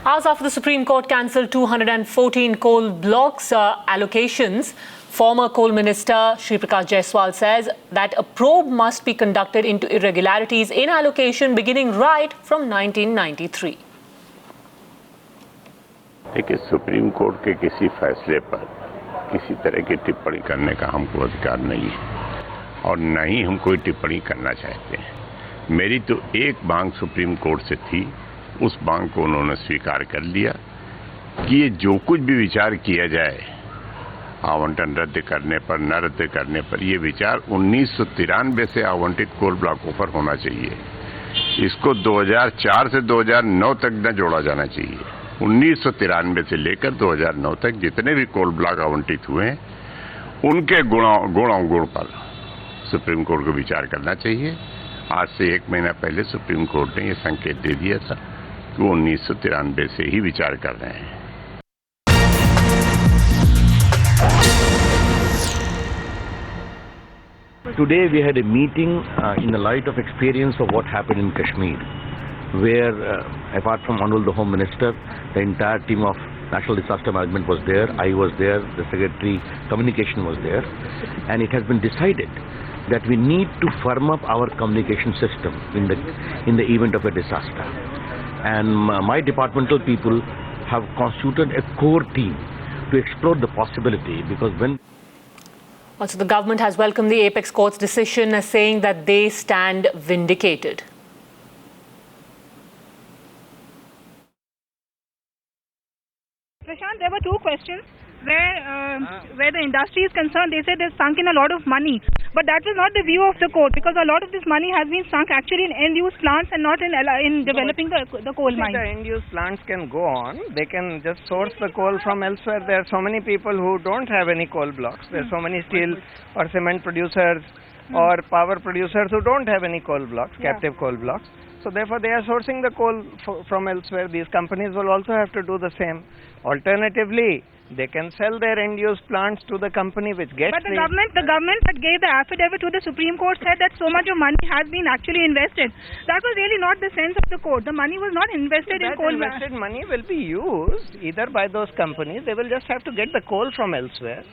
Hours after the Supreme Court cancelled 214 coal blocks allocations, former Coal Minister Shri Prakash Jaiswal says that a probe must be conducted into irregularities in allocation beginning right from 1993. देखिए, supreme court के किसी फैसले पर किसी तरह की टिप्पणी करने का हमको अधिकार नहीं है और न ही हम कोई टिप्पणी करना चाहते हैं। मेरी तो एक मांग सुप्रीम कोर्ट से थी, उस मांग को उन्होंने स्वीकार कर लिया कि ये जो कुछ भी विचार किया जाए आवंटन रद्द करने पर, न रद्द करने पर, ये विचार 1993 से आवंटित कोल ब्लॉकों पर होना चाहिए। इसको 2004 से 2009 तक न जोड़ा जाना चाहिए। 1993 से लेकर 2009 तक जितने भी कोल ब्लॉक आवंटित हुए हैं उनके गुण पर सुप्रीम कोर्ट को विचार करना चाहिए। आज से 1 महीना पहले सुप्रीम कोर्ट ने ये संकेत दे दिया था कि वो 1993 से ही विचार कर रहे हैं। Today we had a meeting in the light of experience of what happened in Kashmir, where apart from Honorable the Home Minister, the entire team of National Disaster Management was there, I was there, the Secretary Communication was there, and it has been decided that we need to firm up our communication system in the event of a disaster. And my departmental people have constituted a core team to explore the possibility, because when Also, the government has welcomed the Apex Court's decision, saying that they stand vindicated. Prashant, there were two questions where the industry is concerned. They said they've sunk in a lot of money, but that was not the view of the court, because a lot of this money has been sunk actually in end-use plants and not in developing the coal mines. The end-use plants can go on. They can just source the coal from elsewhere. There are so many people who don't have any coal blocks. There are so many steel or cement producers or power producers who don't have any coal blocks, captive coal blocks. So therefore they are sourcing the coal from elsewhere. These companies will also have to do the same. Alternatively, they can sell their end-use plants to the company which gets. But the government that gave the affidavit to the Supreme Court said that so much of money has been actually invested. That was really not the sense of the court. The money was not invested in coal. Invested money will be used either by those companies. They will just have to get the coal from elsewhere.